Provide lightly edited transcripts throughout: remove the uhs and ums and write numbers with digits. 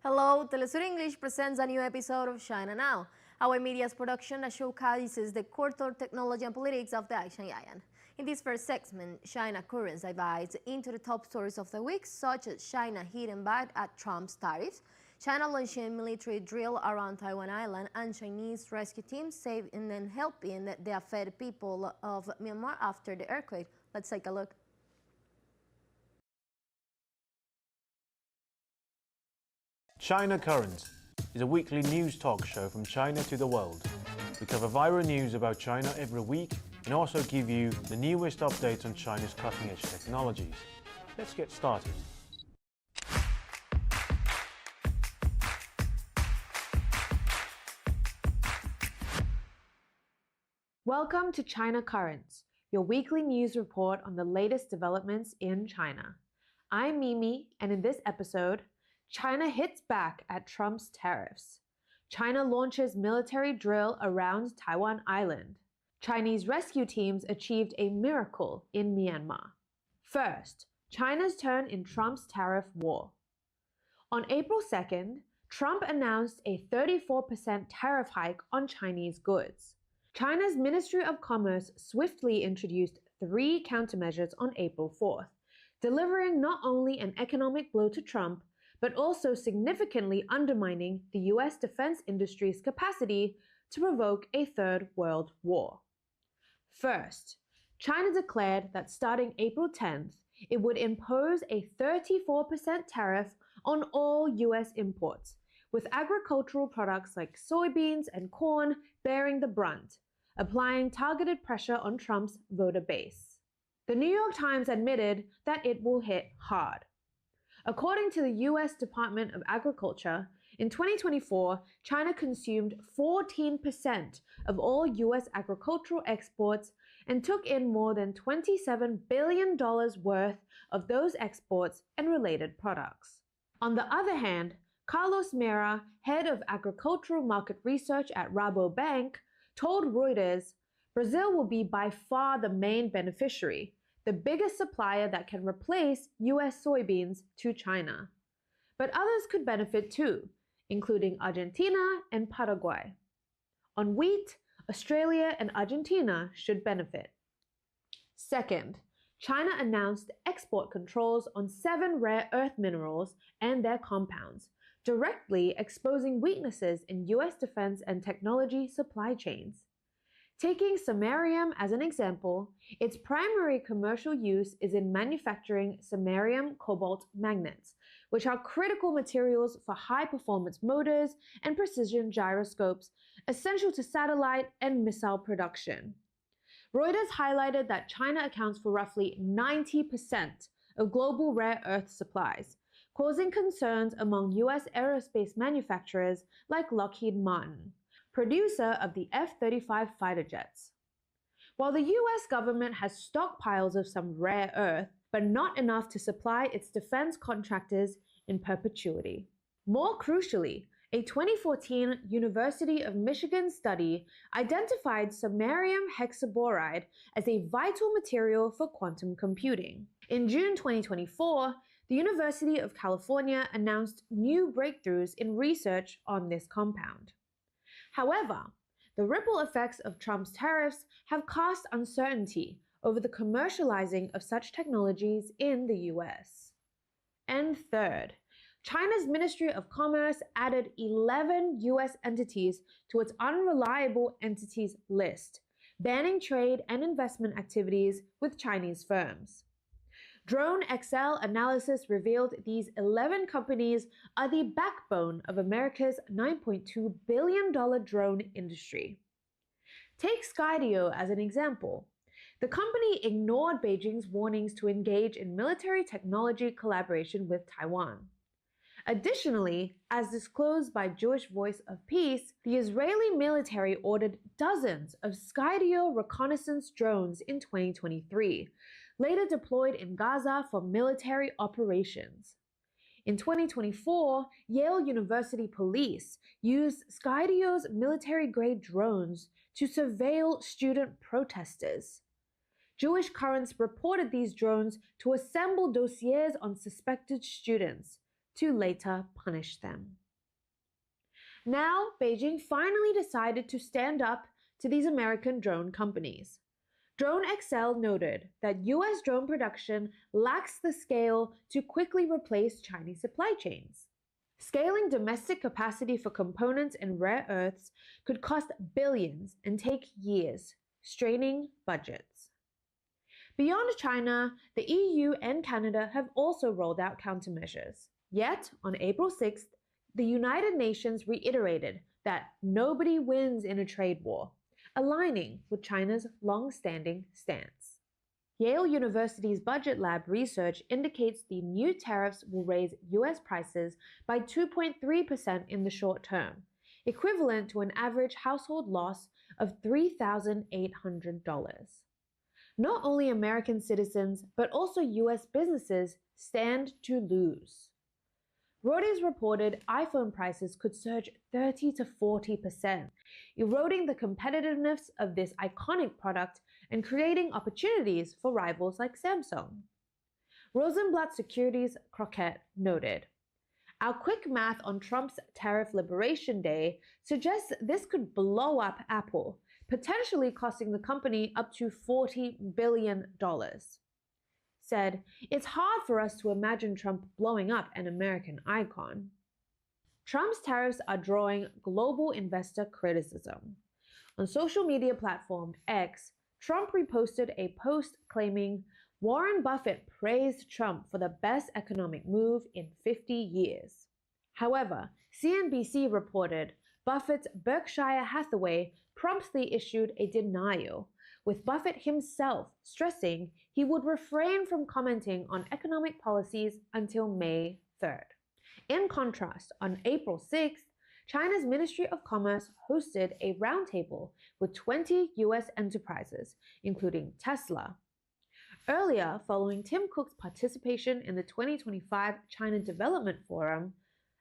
Hello, Telesur English presents a new episode of China Now, our media's production that showcases the culture, technology, and politics of the Asian giant. In this first segment, China Currents divides into the top stories of the week, such as China hitting back at Trump's tariffs, China launching military drill around Taiwan Island, and Chinese rescue teams saving and helping the affected people of Myanmar after the earthquake. Let's take a look. China Currents is a weekly news talk show from China to the world. We cover viral news about China every week and also give you the newest updates on China's cutting-edge technologies. Let's get started. Welcome to China Currents, your weekly news report on the latest developments in China. I'm Mimi, and in this episode, China hits back at Trump's tariffs. China launches military drill around Taiwan Island. Chinese rescue teams achieved a miracle in Myanmar. First, China's turn in Trump's tariff war. On April 2nd, Trump announced a 34% tariff hike on Chinese goods. China's Ministry of Commerce swiftly introduced 3 countermeasures on April 4th, delivering not only an economic blow to Trump, but also significantly undermining the US defense industry's capacity to provoke a third world war. First, China declared that starting April 10th, it would impose a 34% tariff on all US imports, with agricultural products like soybeans and corn bearing the brunt, applying targeted pressure on Trump's voter base. The New York Times admitted that it will hit hard. According to the US Department of Agriculture, in 2024, China consumed 14% of all US agricultural exports and took in more than $27 billion worth of those exports and related products. On the other hand, Carlos Mera, head of agricultural market research at Rabobank, told Reuters, Brazil will be by far the main beneficiary, the biggest supplier that can replace US soybeans to China. But others could benefit too, including Argentina and Paraguay. On wheat, Australia and Argentina should benefit. Second, China announced export controls on 7 rare earth minerals and their compounds, directly exposing weaknesses in US defense and technology supply chains. Taking samarium as an example, its primary commercial use is in manufacturing samarium cobalt magnets, which are critical materials for high-performance motors and precision gyroscopes, essential to satellite and missile production. Reuters highlighted that China accounts for roughly 90% of global rare earth supplies, causing concerns among US aerospace manufacturers like Lockheed Martin, producer of the F-35 fighter jets. While the US government has stockpiles of some rare earth, but not enough to supply its defense contractors in perpetuity. More crucially, a 2014 University of Michigan study identified samarium hexaboride as a vital material for quantum computing. In June 2024, the University of California announced new breakthroughs in research on this compound. However, the ripple effects of Trump's tariffs have cast uncertainty over the commercializing of such technologies in the US. And third, China's Ministry of Commerce added 11 US entities to its unreliable entities list, banning trade and investment activities with Chinese firms. Drone XL analysis revealed these 11 companies are the backbone of America's $9.2 billion drone industry. Take Skydio as an example. The company ignored Beijing's warnings to engage in military technology collaboration with Taiwan. Additionally, as disclosed by Jewish Voice of Peace, the Israeli military ordered dozens of Skydio reconnaissance drones in 2023, later deployed in Gaza for military operations. In 2024, Yale University police used Skydio's military-grade drones to surveil student protesters. Jewish Currents reported these drones to assemble dossiers on suspected students, to later punish them. Now, Beijing finally decided to stand up to these American drone companies. Drone XL noted that US drone production lacks the scale to quickly replace Chinese supply chains. Scaling domestic capacity for components and rare earths could cost billions and take years, straining budgets. Beyond China, the EU and Canada have also rolled out countermeasures. Yet, on April 6th, the United Nations reiterated that nobody wins in a trade war, aligning with China's long-standing stance. Yale University's Budget Lab research indicates the new tariffs will raise US prices by 2.3% in the short term, equivalent to an average household loss of $3,800. Not only American citizens, but also US businesses stand to lose. Reuters reported iPhone prices could surge 30 to 40%, eroding the competitiveness of this iconic product and creating opportunities for rivals like Samsung. Rosenblatt Securities Crockett noted, "Our quick math on Trump's Tariff Liberation Day suggests this could blow up Apple, potentially costing the company up to $40 billion. Said, "It's hard for us to imagine Trump blowing up an American icon." Trump's tariffs are drawing global investor criticism. On social media platform X, Trump reposted a post claiming Warren Buffett praised Trump for the best economic move in 50 years. However, CNBC reported Buffett's Berkshire Hathaway promptly issued a denial, with Buffett himself stressing he would refrain from commenting on economic policies until May 3rd. In contrast, on April 6th, China's Ministry of Commerce hosted a roundtable with 20 US enterprises, including Tesla. Earlier, following Tim Cook's participation in the 2025 China Development Forum,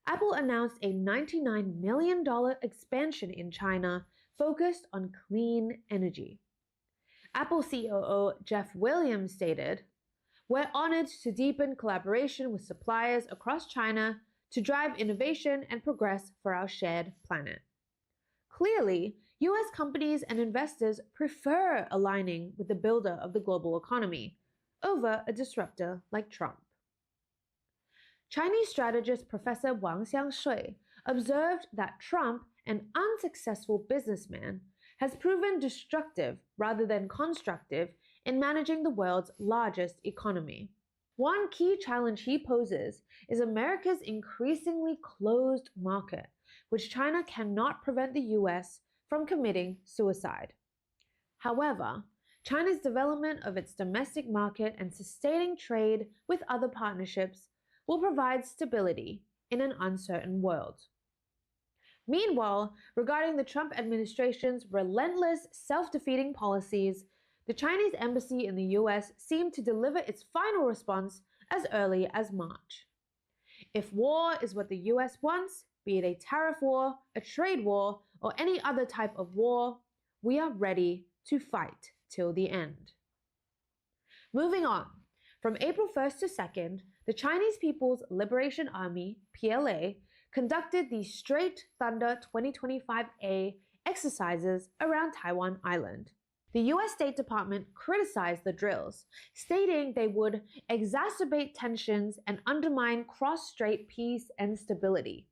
Apple announced a $99 million expansion in China focused on clean energy. Apple COO Jeff Williams stated, "We're honored to deepen collaboration with suppliers across China to drive innovation and progress for our shared planet." Clearly, US companies and investors prefer aligning with the builder of the global economy over a disruptor like Trump. Chinese strategist Professor Wang Xiangshui observed that Trump, an unsuccessful businessman, has proven destructive rather than constructive in managing the world's largest economy. One key challenge he poses is America's increasingly closed market, which China cannot prevent the US from committing suicide. However, China's development of its domestic market and sustaining trade with other partnerships will provide stability in an uncertain world. Meanwhile, regarding the Trump administration's relentless, self-defeating policies, the Chinese embassy in the US seemed to deliver its final response as early as March. If war is what the US wants, be it a tariff war, a trade war, or any other type of war, we are ready to fight till the end. Moving on, from April 1st to 2nd, the Chinese People's Liberation Army, PLA, conducted the Straight Thunder 2025A exercises around Taiwan Island. The US State Department criticized the drills, stating they would exacerbate tensions and undermine cross-strait peace and stability.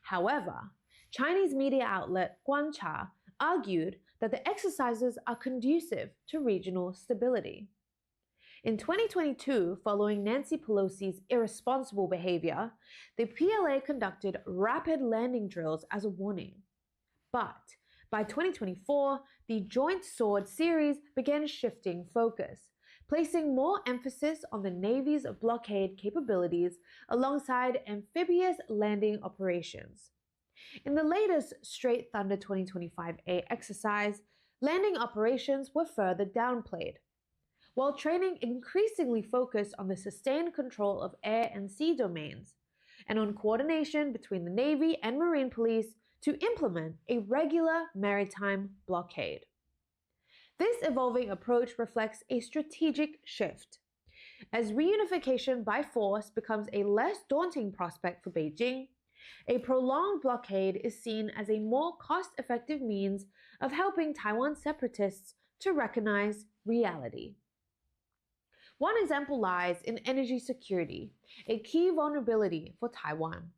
However, Chinese media outlet Guancha argued that the exercises are conducive to regional stability. In 2022, following Nancy Pelosi's irresponsible behavior, the PLA conducted rapid landing drills as a warning. But by 2024, the Joint Sword series began shifting focus, placing more emphasis on the Navy's blockade capabilities alongside amphibious landing operations. In the latest Straight Thunder 2025A exercise, landing operations were further downplayed, while training increasingly focused on the sustained control of air and sea domains, and on coordination between the Navy and Marine Police to implement a regular maritime blockade. This evolving approach reflects a strategic shift. As reunification by force becomes a less daunting prospect for Beijing, a prolonged blockade is seen as a more cost-effective means of helping Taiwan separatists to recognize reality. One example lies in energy security, a key vulnerability for Taiwan.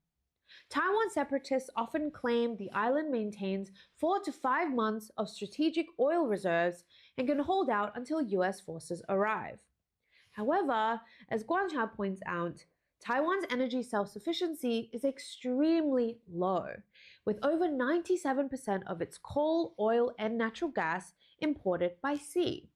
Taiwan separatists often claim the island maintains 4 to 5 months of strategic oil reserves and can hold out until US forces arrive. However, as Guancha points out, Taiwan's energy self-sufficiency is extremely low, with over 97% of its coal, oil, and natural gas imported by sea.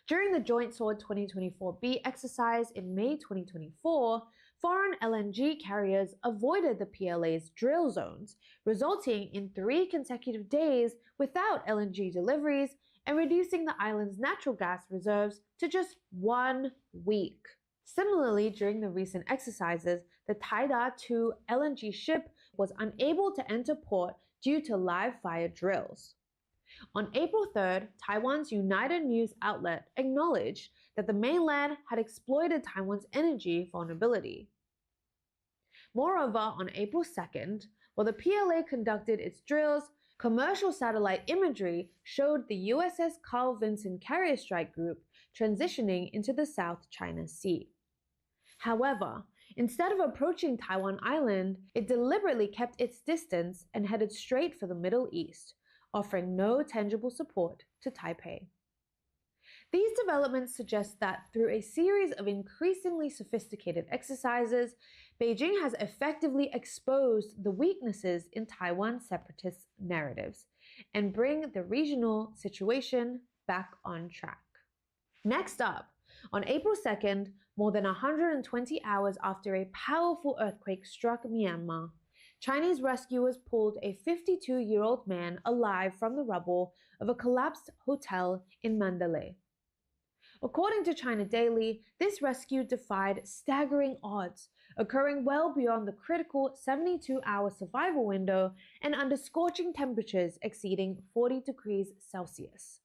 During the Joint Sword 2024B exercise in May 2024, foreign LNG carriers avoided the PLA's drill zones, resulting in 3 consecutive days without LNG deliveries and reducing the island's natural gas reserves to just 1 week. Similarly, during the recent exercises, the Taida 2 LNG ship was unable to enter port due to live fire drills. On April 3rd, Taiwan's United News outlet acknowledged that the mainland had exploited Taiwan's energy vulnerability. Moreover, on April 2nd, while the PLA conducted its drills, commercial satellite imagery showed the USS Carl Vinson Carrier Strike Group transitioning into the South China Sea. However, instead of approaching Taiwan Island, it deliberately kept its distance and headed straight for the Middle East, offering no tangible support to Taipei. These developments suggest that through a series of increasingly sophisticated exercises, Beijing has effectively exposed the weaknesses in Taiwan separatist narratives and bring the regional situation back on track. Next up, on April 2nd, more than 120 hours after a powerful earthquake struck Myanmar, Chinese rescuers pulled a 52-year-old man alive from the rubble of a collapsed hotel in Mandalay. According to China Daily, this rescue defied staggering odds, occurring well beyond the critical 72-hour survival window and under scorching temperatures exceeding 40 degrees Celsius.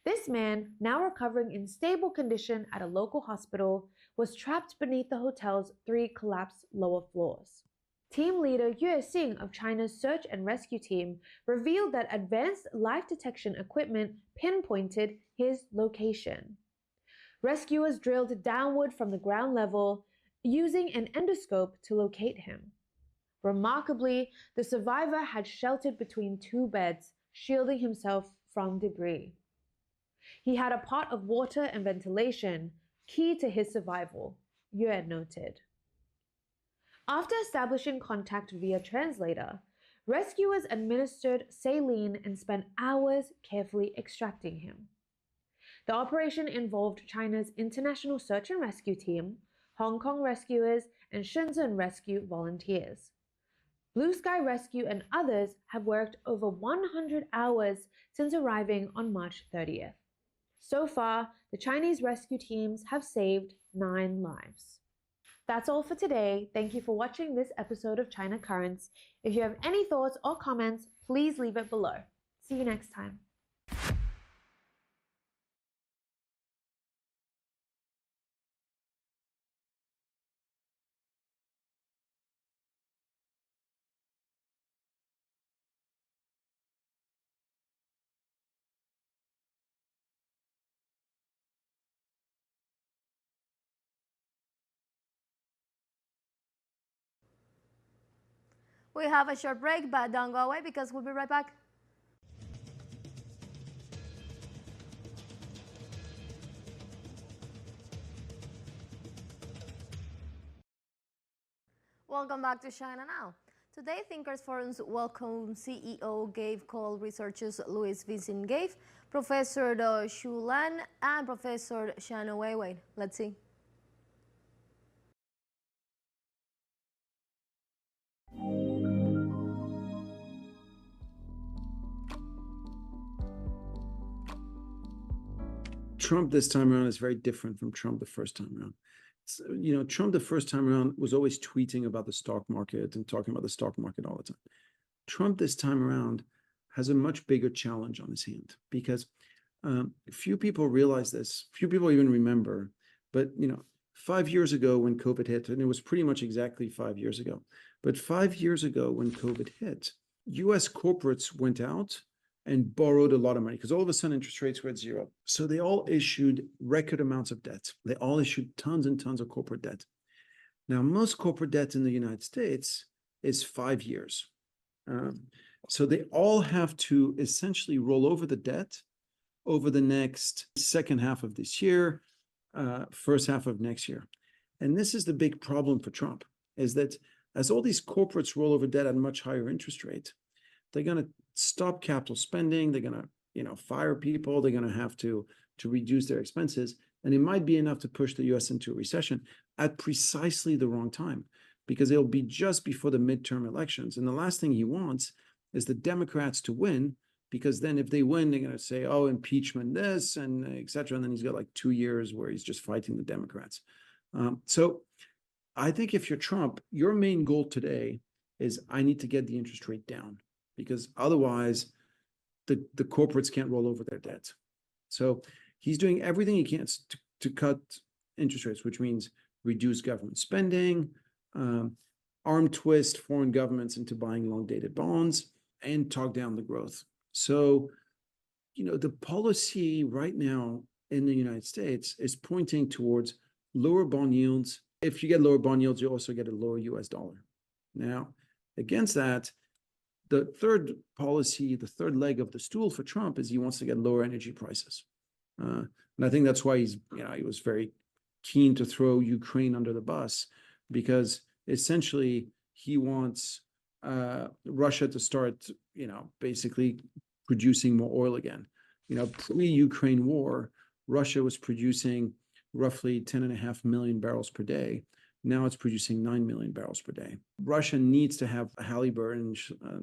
This man, now recovering in stable condition at a local hospital, was trapped beneath the hotel's 3 collapsed lower floors. Team leader Yue Xing of China's search and rescue team revealed that advanced life detection equipment pinpointed his location. Rescuers drilled downward from the ground level, using an endoscope to locate him. Remarkably, the survivor had sheltered between 2 beds, shielding himself from debris. He had a pot of water and ventilation, key to his survival, Yue noted. After establishing contact via translator, rescuers administered saline and spent hours carefully extracting him. The operation involved China's International Search and Rescue Team, Hong Kong rescuers, and Shenzhen rescue volunteers. Blue Sky Rescue and others have worked over 100 hours since arriving on March 30th. So far, the Chinese rescue teams have saved 9 lives. That's all for today. Thank you for watching this episode of China Currents. If you have any thoughts or comments, please leave it below. See you next time. We have a short break, but don't go away because we'll be right back. Welcome back to China Now. Today, Thinkers Forum's Welcome CEO gave call researchers Louis Vincent gave, Professor Xu Lan, and Professor Shannon Weiwei. Let's see. Trump this time around is very different from Trump the first time around. Trump the first time around was always tweeting about the stock market and talking about the stock market all the time. Trump this time around has a much bigger challenge on his hand because few people realize this. Few people even remember But 5 years ago when COVID hit, and it was pretty much exactly 5 years ago, but 5 years ago when COVID hit, US corporates went out and borrowed a lot of money because all of a sudden interest rates were at zero. So they all issued record amounts of debt. They all issued tons and tons of corporate debt. Now, most corporate debt in the United States is 5 years. So they all have to essentially roll over the debt over the next second half of this year, first half of next year. And this is the big problem for Trump, is that as all these corporates roll over debt at a much higher interest rate, they're going to stop capital spending. They're going to, fire people. They're going to have to reduce their expenses. And it might be enough to push the US into a recession at precisely the wrong time, because it'll be just before the midterm elections. And the last thing he wants is the Democrats to win, because then if they win, they're going to say, oh, impeachment this and et cetera. And then he's got like 2 years where he's just fighting the Democrats. So I think if you're Trump, your main goal today is I need to get the interest rate down, because otherwise the corporates can't roll over their debt. So he's doing everything he can to cut interest rates, which means reduce government spending, arm twist foreign governments into buying long-dated bonds, and talk down the growth. So, the policy right now in the United States is pointing towards lower bond yields. If you get lower bond yields, you also get a lower US dollar. Now, against that, the third policy, the third leg of the stool for Trump is he wants to get lower energy prices. And I think that's why he was very keen to throw Ukraine under the bus, because essentially he wants Russia to start, basically producing more oil again. Pre-Ukraine war, Russia was producing roughly 10.5 million barrels per day. Now it's producing 9 million barrels per day. Russia needs to have Halliburton,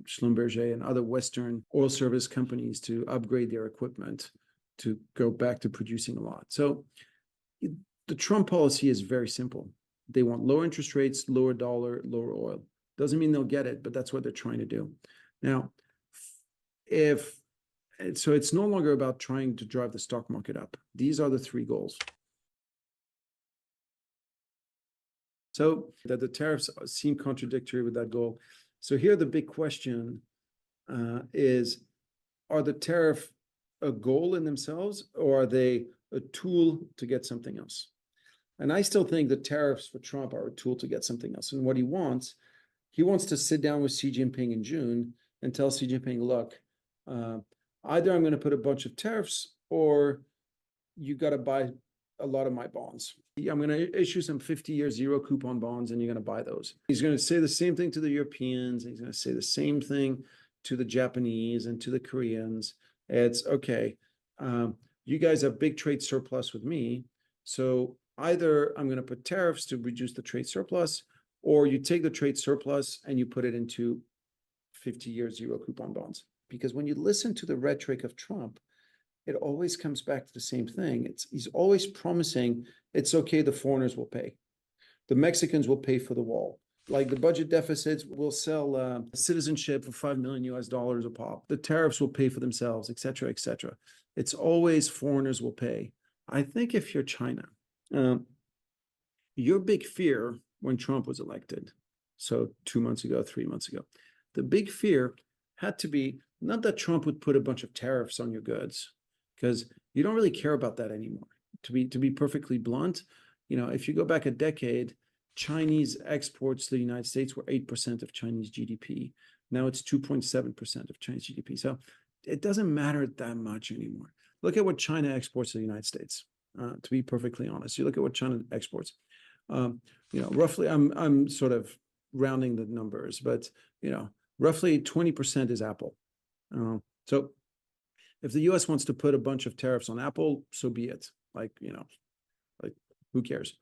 Schlumberger, and other Western oil service companies to upgrade their equipment to go back to producing a lot. So the Trump policy is very simple. They want lower interest rates, lower dollar, lower oil. Doesn't mean they'll get it, but that's what they're trying to do. Now, so it's no longer about trying to drive the stock market up. These are the three goals. So that the tariffs seem contradictory with that goal. So here the big question is, are the tariff a goal in themselves, or are they a tool to get something else? And I still think the tariffs for Trump are a tool to get something else. And what he wants to sit down with Xi Jinping in June and tell Xi Jinping, look, either I'm going to put a bunch of tariffs, or you got to buy a lot of my bonds. I'm going to issue some 50-year zero coupon bonds, and you're going to buy those. He's going to say the same thing to the Europeans. He's going to say the same thing to the Japanese and to the Koreans. It's okay. You guys have big trade surplus with me. So either I'm going to put tariffs to reduce the trade surplus, or you take the trade surplus and you put it into 50-year zero coupon bonds. Because when you listen to the rhetoric of Trump, it always comes back to the same thing. He's always promising it's okay, the foreigners will pay. The Mexicans will pay for the wall. Like the budget deficits will sell citizenship for $5 million a pop. The tariffs will pay for themselves, et cetera, et cetera. It's always foreigners will pay. I think if you're China, your big fear when Trump was elected, so 2 months ago, 3 months ago, the big fear had to be not that Trump would put a bunch of tariffs on your goods, because you don't really care about that anymore. To be perfectly blunt, if you go back a decade, Chinese exports to the United States were 8% of Chinese GDP. Now it's 2.7% of Chinese GDP. So it doesn't matter that much anymore. Look at what China exports to the United States. To be perfectly honest, you look at what China exports. Roughly, I'm sort of rounding the numbers, but roughly 20% is Apple. So if the US wants to put a bunch of tariffs on Apple, so be it. Like who cares?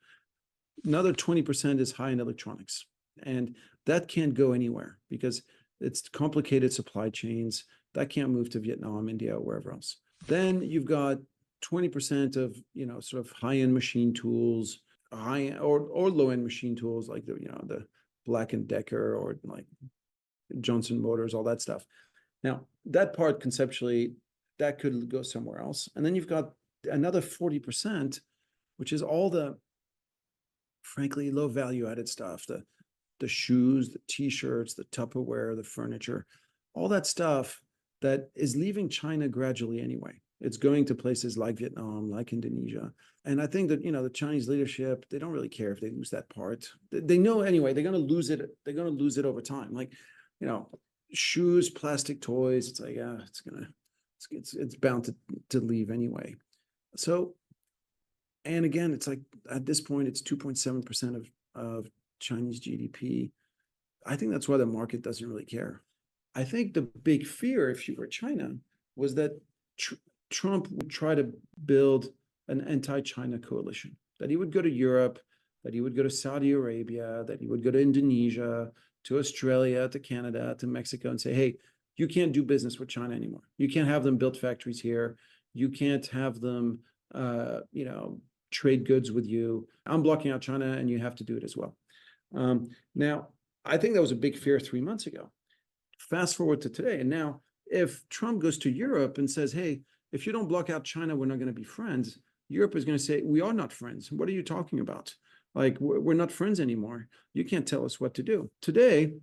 Another 20% is high-end electronics. And that can't go anywhere because it's complicated supply chains. That can't move to Vietnam, India, or wherever else. Then you've got 20% of, sort of high-end machine tools, high or low-end machine tools like the Black & Decker or like Johnson Motors, all that stuff. Now, that part conceptually, that could go somewhere else. And then you've got another 40% which is all the, frankly, low value added stuff, the shoes, the t-shirts, the Tupperware, the furniture, all that stuff that is leaving China gradually anyway. It's going to places like Vietnam, like Indonesia. And I think that, the Chinese leadership, they don't really care if they lose that part. They know anyway, they're going to lose it. They're going to lose it over time. Like, shoes, plastic toys, it's like, it's bound to leave anyway. So, and again, it's like at this point, it's 2.7% of Chinese GDP. I think that's why the market doesn't really care. I think the big fear, if you were China, was that Trump would try to build an anti-China coalition, that he would go to Europe, that he would go to Saudi Arabia, that he would go to Indonesia, to Australia, to Canada, to Mexico, and say, hey, you can't do business with China anymore. You can't have them build factories here. You can't have them, trade goods with you. I'm blocking out China, and you have to do it as well. Now, I think that was a big fear 3 months ago. Fast forward to today, and now if Trump goes to Europe and says, hey, if you don't block out China, we're not going to be friends, Europe is going to say, we are not friends. What are you talking about? Like, we're not friends anymore. You can't tell us what to do. Today,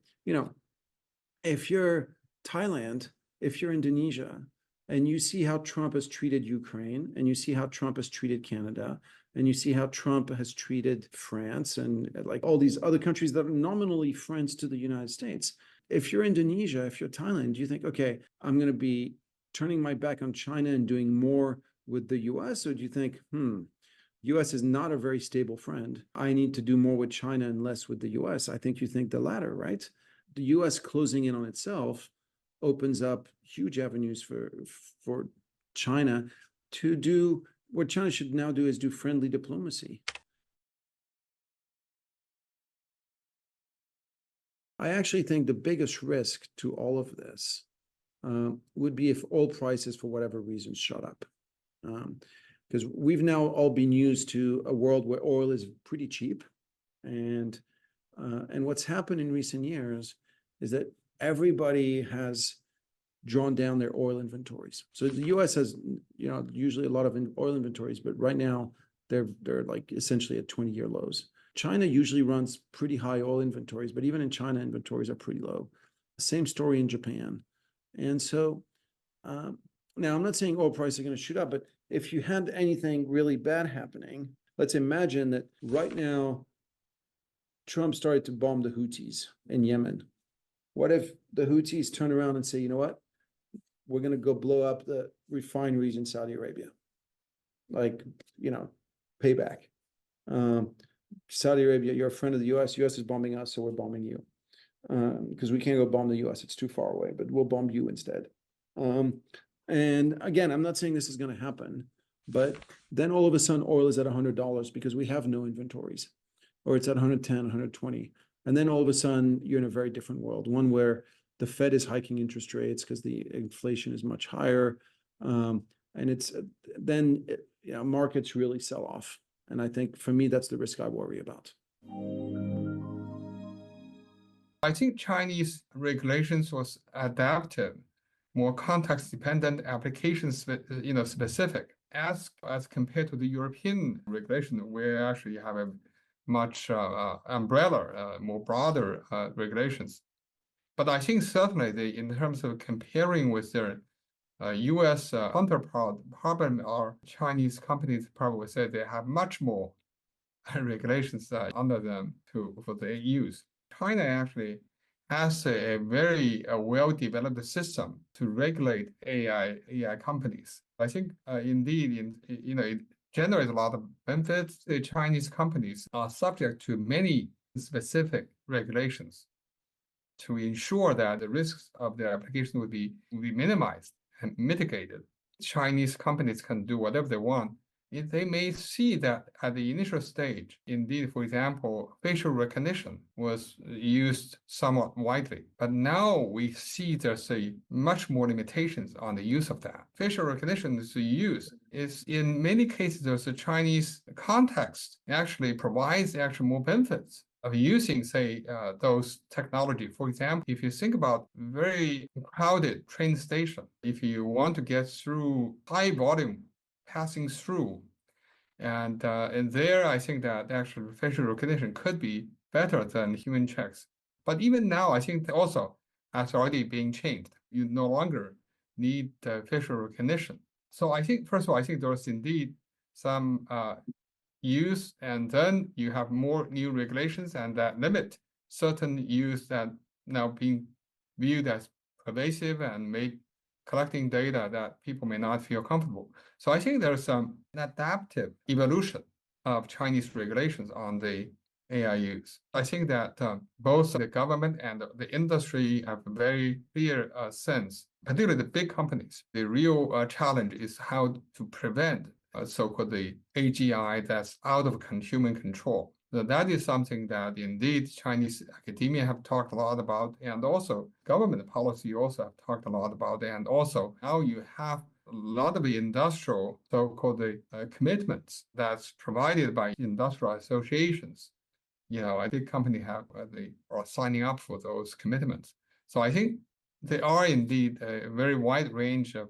if you're Thailand, if you're Indonesia, and you see how Trump has treated Ukraine, and you see how Trump has treated Canada, and you see how Trump has treated France, and like all these other countries that are nominally friends to the United States. If you're Indonesia, if you're Thailand, you think, okay, I'm going to be turning my back on China and doing more with the US? Or do you think, US is not a very stable friend. I need to do more with China and less with the US. I think you think the latter, right? The US closing in on itself opens up huge avenues for China to do what China should now do, is do friendly diplomacy. I actually think the biggest risk to all of this would be if oil prices, for whatever reason, shot up. Because we've now all been used to a world where oil is pretty cheap. And what's happened in recent years is that everybody has drawn down their oil inventories. So the US has, usually a lot of oil inventories, but right now they're like essentially at 20-year lows. China usually runs pretty high oil inventories, but even in China, inventories are pretty low. Same story in Japan. And so now I'm not saying oil prices are going to shoot up, but if you had anything really bad happening, let's imagine that right now Trump started to bomb the Houthis in Yemen. What if the Houthis turn around and say, you know what, we're going to go blow up the refineries in Saudi Arabia? Like, payback. Saudi Arabia, you're a friend of the US. US is bombing us, so we're bombing you. Because we can't go bomb the US. It's too far away, but we'll bomb you instead. And again, I'm not saying this is going to happen, but then all of a sudden oil is at $100 because we have no inventories, or it's at 110, 120. And then all of a sudden you're in a very different world, one where the Fed is hiking interest rates because the inflation is much higher. And it's then, markets really sell off. And I think for me, that's the risk I worry about. I think Chinese regulations was adaptive, more context-dependent, specific, as compared to the European regulation, where actually you have a much umbrella, more broader regulations. But I think certainly in terms of comparing with their U.S. counterpart, probably our Chinese companies probably say they have much more regulations under them for the use. China actually has a very well-developed system to regulate AI companies. I think indeed, it generates a lot of benefits. The Chinese companies are subject to many specific regulations to ensure that the risks of their application will be minimized and mitigated. Chinese companies can do whatever they want. If they may see that at the initial stage, indeed, for example, facial recognition was used somewhat widely, but now we see there's a much more limitations on the use of that. Facial recognition is used is in many cases there's a Chinese context actually provides actually more benefits of using, say, those technology. For example, if you think about very crowded train station, if you want to get through high volume passing through, And there, I think that actually facial recognition could be better than human checks. But even now, I think also has already been changed. You no longer need facial recognition. So I think, first of all, I think there's indeed some use, and then you have more new regulations and that limit certain use that now being viewed as pervasive and make collecting data that people may not feel comfortable. So I think there's some adaptive evolution of Chinese regulations on the AI use. I think that both the government and the industry have a very clear sense, particularly the big companies. The real challenge is how to prevent so-called the AGI that's out of human control. So that is something that indeed Chinese academia have talked a lot about, and also government policy also have talked a lot about, and also now you have a lot of the industrial so-called commitments that's provided by industrial associations. I think company have they are signing up for those commitments. So I think there are indeed a very wide range of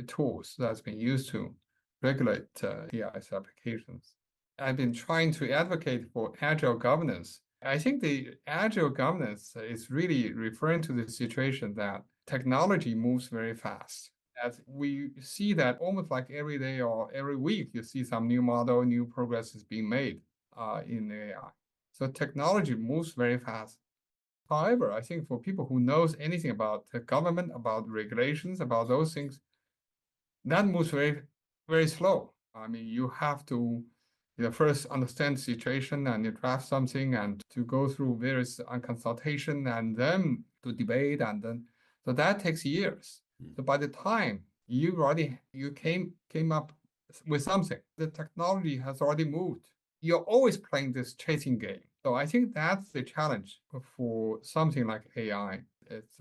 tools that's been used to regulate AI's applications. I've been trying to advocate for agile governance. I think the agile governance is really referring to the situation that technology moves very fast. As we see that almost like every day or every week, you see some new model, new progress is being made in AI. So technology moves very fast. However, I think for people who knows anything about the government, about regulations, about those things, that moves very, very slow. I mean, you have to first understand the situation and you draft something and to go through various consultation and then to debate and then so that takes years. So by the time you came up with something, the technology has already moved. You're always playing this chasing game. So I think that's the challenge for something like AI. It's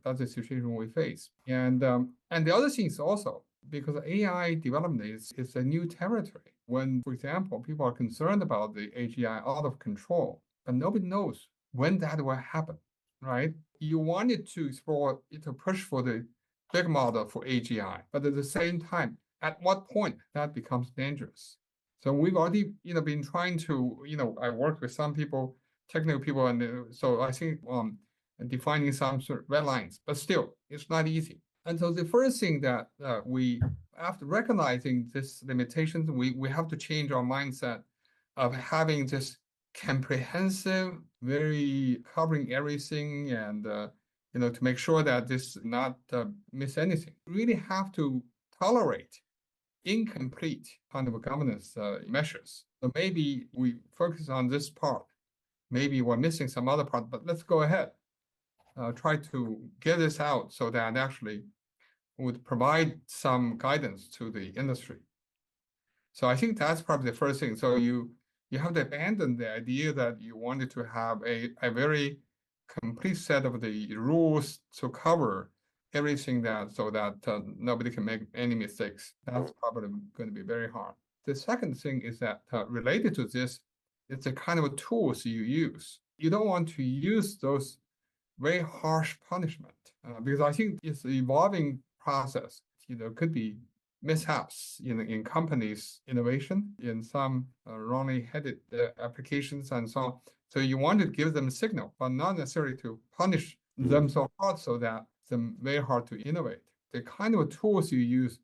that's the situation we face. And the other thing is also because AI development is a new territory. When, for example, people are concerned about the AGI out of control, but nobody knows when that will happen, right? You wanted to explore, to push for the big model for AGI, but at the same time, at what point that becomes dangerous? So we've already, been trying to, I work with some people, technical people, and so I think defining some sort of red lines, but still, it's not easy. And so the first thing that we, after recognizing this limitations, we have to change our mindset of having this comprehensive, very covering everything, and to make sure that this not miss anything. We really have to tolerate incomplete kind of governance measures. So maybe we focus on this part. Maybe we're missing some other part, but let's go ahead. Try to get this out so that actually would provide some guidance to the industry. So I think that's probably the first thing. So you have to abandon the idea that you wanted to have a very complete set of the rules to cover everything so that nobody can make any mistakes. That's probably going to be very hard. The second thing is that related to this, it's the kind of tools you use. You don't want to use those very harsh punishment because I think it's an evolving process. Could be mishaps in companies' innovation, in some wrongly headed applications and so on. So you want to give them a signal, but not necessarily to punish them so hard so that it's very hard to innovate. The kind of tools you use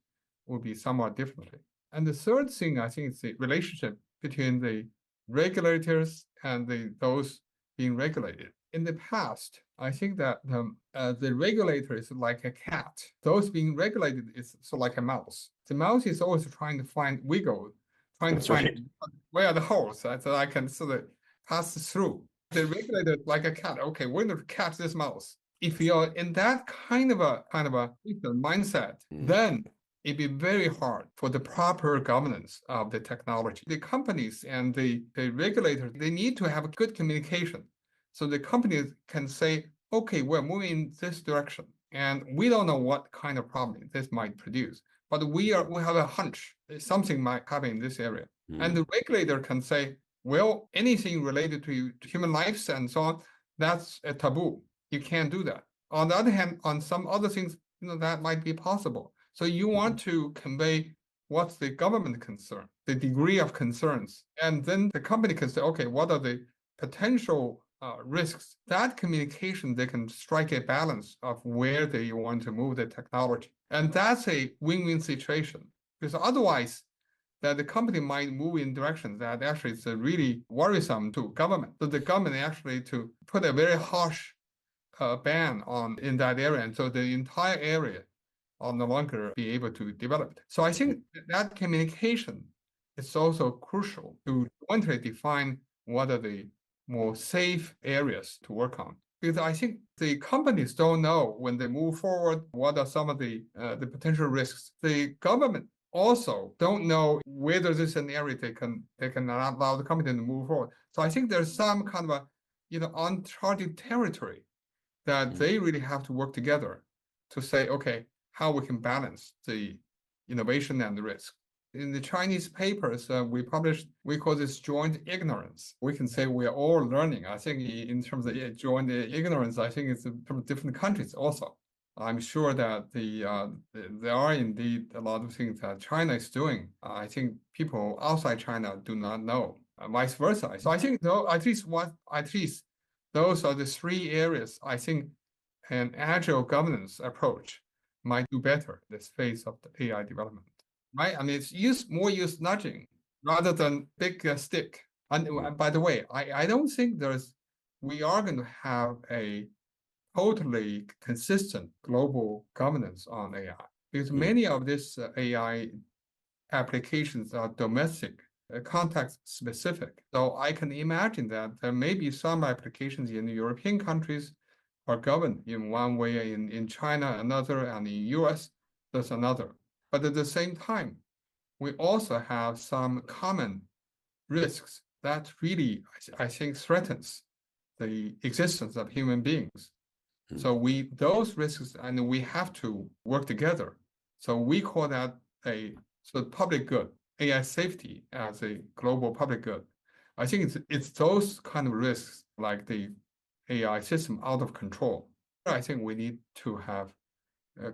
will be somewhat differently. And the third thing, I think, is the relationship between the regulators and those being regulated. In the past, I think that the regulator is like a cat. Those being regulated is sort of like a mouse. The mouse is always trying to find wiggle, trying to find where are the holes so that I can sort of pass through. The regulator like a cat. Okay, we're going to catch this mouse. If you're in that kind of a mindset, then it'd be very hard for the proper governance of the technology. The companies and the regulators, they need to have a good communication. So the companies can say, okay, we're moving in this direction, and we don't know what kind of problem this might produce, but we have a hunch something might happen in this area. And the regulator can say, well, anything related to human lives and so on, that's a taboo. You can't do that. On the other hand, on some other things, that might be possible. So you want to convey what's the government concern, the degree of concerns, and then the company can say, okay, what are the potential risks? That communication, they can strike a balance of where they want to move the technology. And that's a win-win situation, because otherwise, that the company might move in directions that actually is really worrisome to government. So the government actually to put a very harsh ban on in that area, and so the entire area will no longer be able to develop it. So I think that communication is also crucial to jointly define what are the more safe areas to work on. Because I think the companies don't know when they move forward what are some of the potential risks. The government also don't know whether this is an area they can allow the company to move forward. So I think there's some kind of a uncharted territory that they really have to work together to say, okay, how we can balance the innovation and the risk. In the Chinese papers we published, we call this joint ignorance. We can say we are all learning. I think in terms of joint ignorance, I think it's from different countries also. I'm sure that there are indeed a lot of things that China is doing. I think people outside China do not know, vice versa. So I think though at least those are the three areas I think an agile governance approach might do better in this phase of the AI development, right? I mean, it's more use nudging rather than big stick. And by the way, I don't think we are going to have a totally consistent global governance on AI, because many of these AI applications are domestic, context specific. So I can imagine that there may be some applications in the European countries are governed in one way, in China another, and in US there's another. But at the same time, we also have some common risks that really, I think, threatens the existence of human beings. So those risks, and we have to work together. So we call that public good, AI safety as a global public good. I think it's those kind of risks, like the AI system out of control. I think we need to have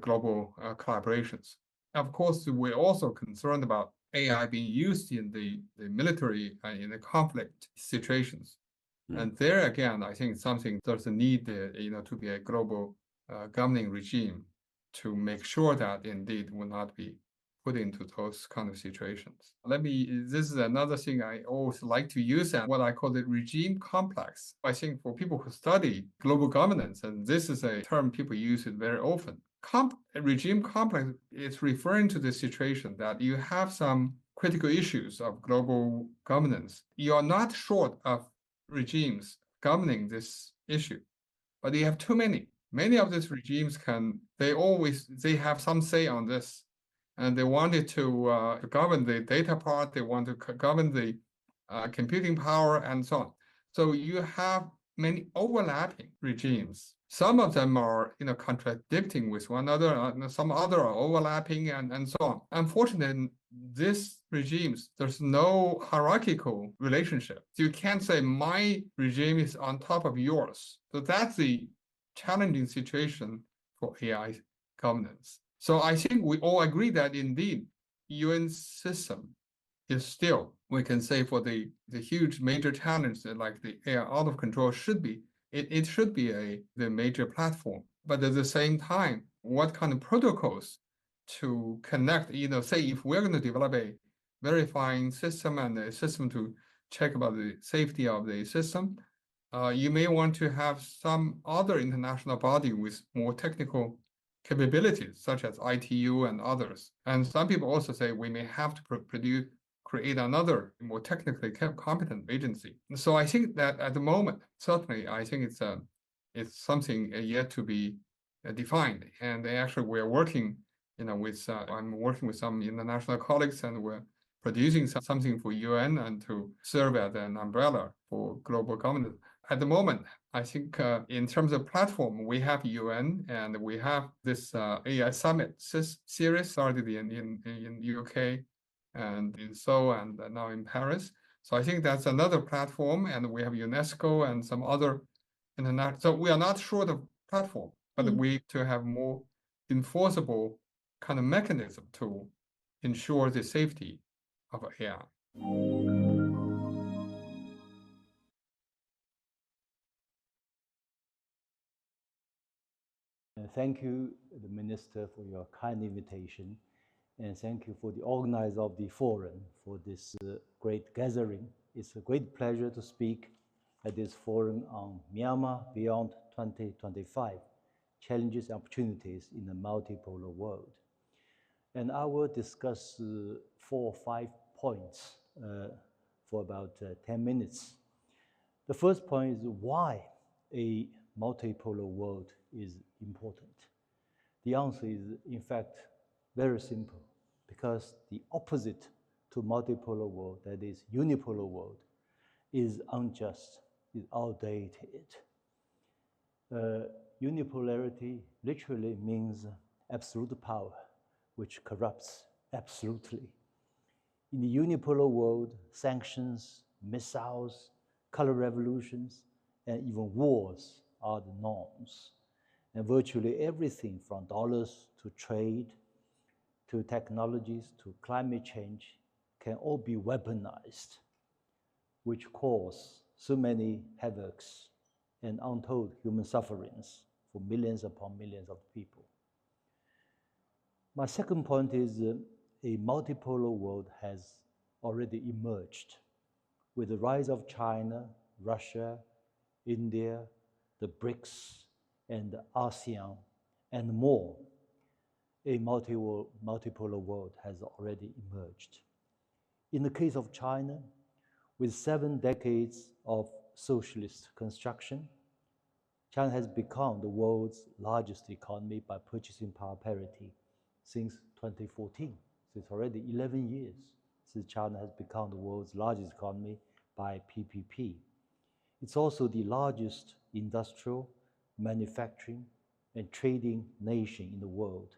global collaborations. Of course, we're also concerned about AI being used in the military and in the conflict situations. And there again, I think there's a need to be a global governing regime to make sure that indeed will not be put into those kind of situations. This is another thing I always like to use, and what I call the regime complex. I think for people who study global governance, and this is a term people use it very often, regime complex is referring to the situation that you have some critical issues of global governance. You are not short of regimes governing this issue, but you have too many. Many of these regimes they have some say on this, and they wanted to govern the data part, they want to govern the computing power, and so on. So you have many overlapping regimes. Some of them are contradicting with one another, and some other are overlapping, and so on. Unfortunately, these regimes, there's no hierarchical relationship. So you can't say my regime is on top of yours. So that's the challenging situation for AI governance. So I think we all agree that indeed UN system is still, we can say, for the huge major challenge that like the AI out of control should be, it should be the major platform. But at the same time, what kind of protocols to connect, say if we're going to develop a verifying system and a system to check about the safety of the system, you may want to have some other international body with more technical capabilities, such as ITU and others. And some people also say we may have to create another more technically competent agency. So I think that at the moment, certainly, I think it's something yet to be defined. And actually, we're working, I'm working with some international colleagues, and we're producing something for UN and to serve as an umbrella for global governance. At the moment, I think in terms of platform, we have UN and we have this AI Summit series started in UK and in Seoul and now in Paris. So I think that's another platform, and we have UNESCO and some other international. So we are not short of platform, but we to have more enforceable kind of mechanism to ensure the safety of AI. Thank you, the Minister, for your kind invitation, and thank you for the organizer of the forum for this great gathering. It's a great pleasure to speak at this forum on Myanmar Beyond 2025, Challenges and Opportunities in a Multipolar World. And I will discuss 4 or 5 points for about 10 minutes. The first point is why a multipolar world is important. The answer is, in fact, very simple, because the opposite to multipolar world, that is unipolar world, is unjust, is outdated. Unipolarity literally means absolute power, which corrupts absolutely. In the unipolar world, sanctions, missiles, color revolutions, and even wars are the norms. And virtually everything from dollars to trade, to technologies, to climate change, can all be weaponized, which cause so many havocs and untold human sufferings for millions upon millions of people. My second point is a multipolar world has already emerged with the rise of China, Russia, India, the BRICS, and the ASEAN, and more. A multipolar world has already emerged. In the case of China, with 7 decades of socialist construction, China has become the world's largest economy by purchasing power parity since 2014. So it's already 11 years since China has become the world's largest economy by PPP. It's also the largest industrial, manufacturing, and trading nation in the world.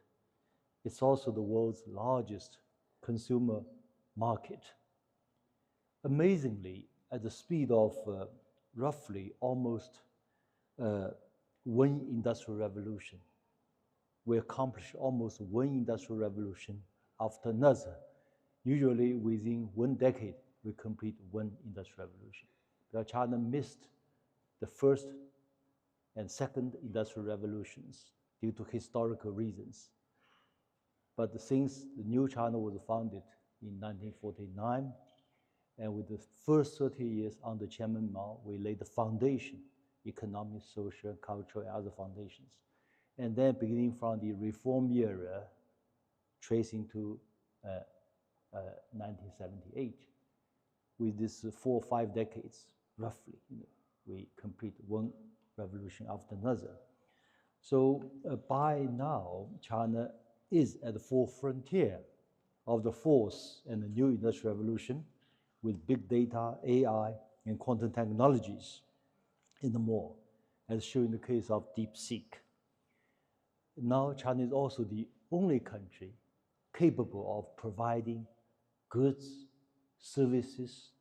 It's also the world's largest consumer market. Amazingly, at the speed of roughly almost one industrial revolution, we accomplish almost one industrial revolution after another. Usually within 1 decade, we complete one industrial revolution. But China missed the first and second industrial revolutions due to historical reasons. But since the new China was founded in 1949, and with the first 30 years under Chairman Mao, we laid the foundation, economic, social, cultural, and other foundations. And then beginning from the reform era, tracing to 1978, with this 4 or 5 decades, roughly, we complete one revolution after another. So by now, China is at the forefront of the fourth and the new industrial revolution with big data, AI, and quantum technologies, and more, as shown in the case of DeepSeek. Now, China is also the only country capable of providing goods, services,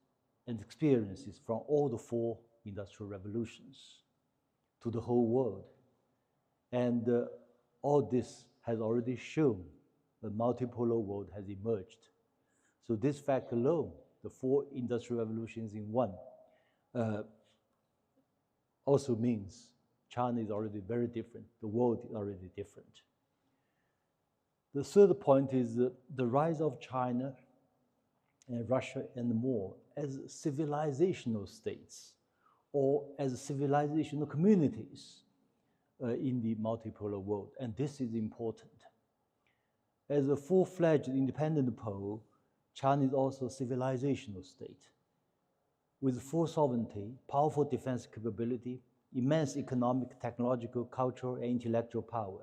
and experiences from all the 4 industrial revolutions to the whole world. And all this has already shown a multipolar world has emerged. So this fact alone, the 4 industrial revolutions in one, also means China is already very different. The world is already different. The third point is the rise of China and Russia and more as civilizational states or as civilizational communities in the multipolar world. And this is important. As a full-fledged independent pole, China is also a civilizational state with full sovereignty, powerful defense capability, immense economic, technological, cultural, and intellectual power.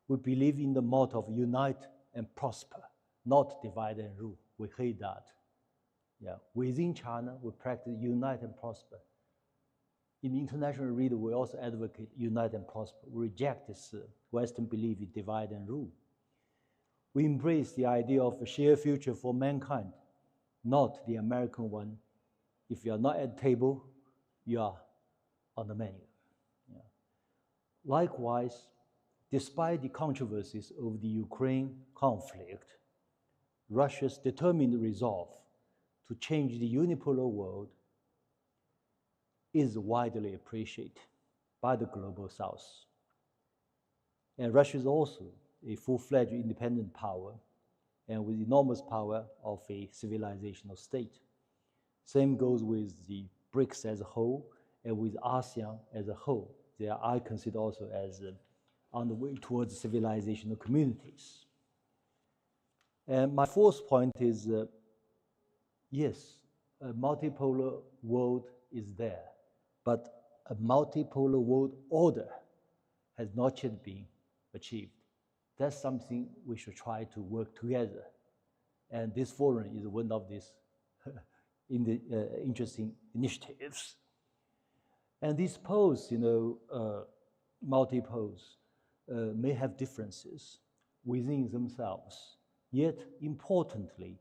We believe in the motto of unite and prosper, not divide and rule. We hate that. Yeah. Within China, we practice unite and prosper. In the international arena, we also advocate unite and prosper. We reject this Western belief in divide and rule. We embrace the idea of a shared future for mankind, not the American one. If you are not at the table, you are on the menu. Yeah. Likewise, despite the controversies over the Ukraine conflict, Russia's determined resolve to change the unipolar world is widely appreciated by the global South. And Russia is also a full-fledged independent power and with enormous power of a civilizational state. Same goes with the BRICS as a whole and with ASEAN as a whole. They are, I consider also as on the way towards civilizational communities. And my fourth point is, yes, a multipolar world is there, but a multipolar world order has not yet been achieved. That's something we should try to work together. And this forum is one of these interesting initiatives. And these poles, multi-poles, may have differences within themselves, yet importantly,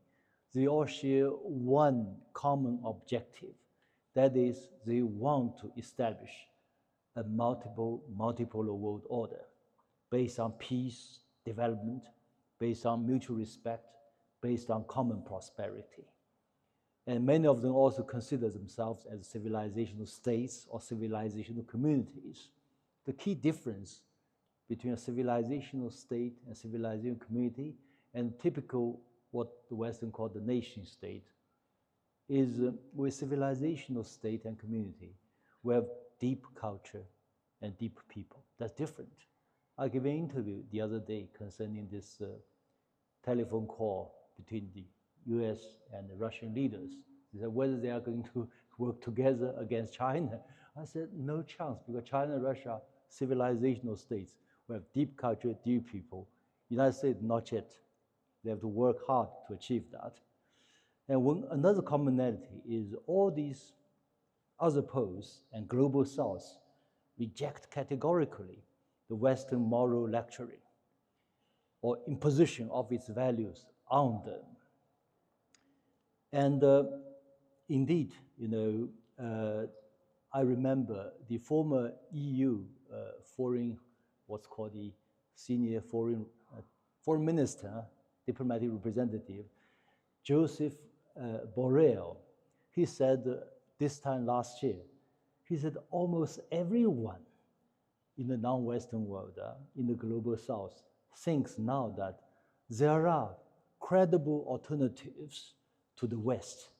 they all share one common objective. That is, they want to establish a multipolar world order based on peace, development, based on mutual respect, based on common prosperity. And many of them also consider themselves as civilizational states or civilizational communities. The key difference between a civilizational state and civilizational community and typical what the Western call the nation state is with civilizational state and community, we have deep culture and deep people. That's different. I gave an interview the other day concerning this telephone call between the US and the Russian leaders. They said whether they are going to work together against China. I said no chance, because China and Russia are civilizational states. We have deep culture, deep people. United States, not yet. They have to work hard to achieve that. And another commonality is all these other poles and global South reject categorically the Western moral lecturing or imposition of its values on them. And indeed, I remember the former EU foreign, what's called the senior foreign minister, diplomatic representative, Joseph Borrell. He said this time last year, he said almost everyone in the non-Western world, in the global South, thinks now that there are credible alternatives to the West,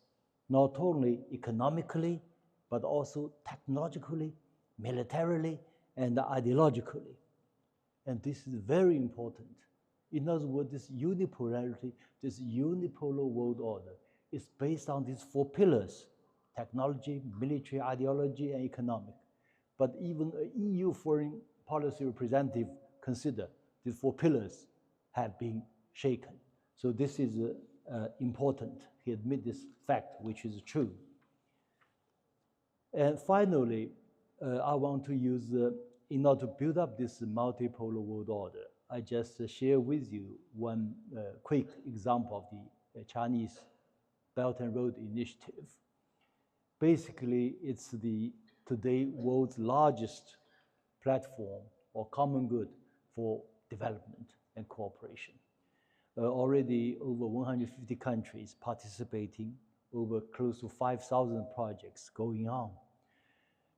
not only economically, but also technologically, militarily, and ideologically. And this is very important. In other words, this unipolarity, this unipolar world order is based on these four pillars: technology, military, ideology, and economic. But even an EU foreign policy representative consider these four pillars have been shaken. So this is important. He admits this fact, which is true. And finally, I want to use, in order to build up this multipolar world order, I just share with you one quick example of the Chinese Belt and Road Initiative. Basically, it's the today world's largest platform or common good for development and cooperation. Already over 150 countries participating, over close to 5,000 projects going on.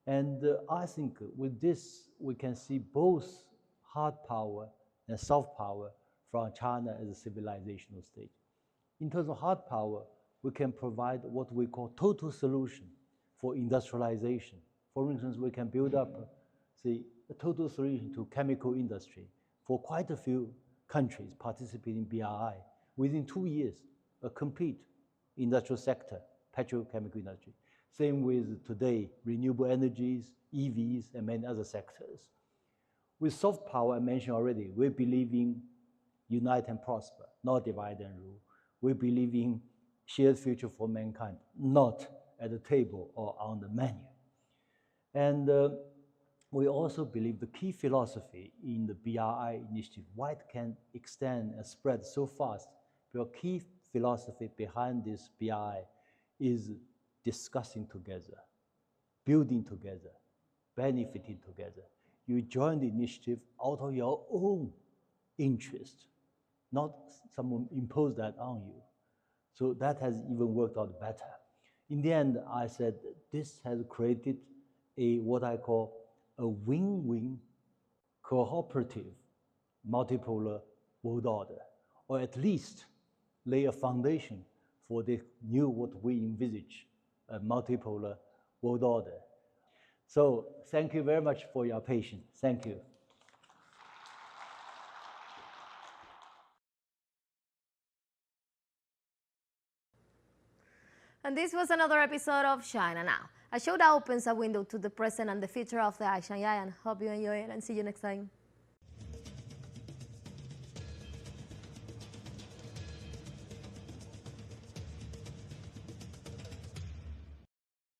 And I think with this, we can see both hard power and soft power from China as a civilizational state. In terms of hard power, we can provide what we call total solution for industrialization. For instance, we can build up, say, a total solution to chemical industry for quite a few countries participating in BRI. Within 2 years, a complete industrial sector, petrochemical industry. Same with today, renewable energies, EVs, and many other sectors. With soft power, I mentioned already, we believe in unite and prosper, not divide and rule. We believe in shared future for mankind, not at the table or on the menu. And we also believe the key philosophy in the BRI initiative, why it can extend and spread so fast, the key philosophy behind this BRI is discussing together, building together, benefiting together. You join the initiative out of your own interest, not someone impose that on you. So that has even worked out better. In the end, I said this has created what I call a win-win cooperative multipolar world order, or at least lay a foundation for the new, what we envisage, a multipolar world order. So thank you very much for your patience. Thank you. And this was another episode of China Now, a show that opens a window to the present and the future of the Asian Giant. Hope you enjoy it and see you next time.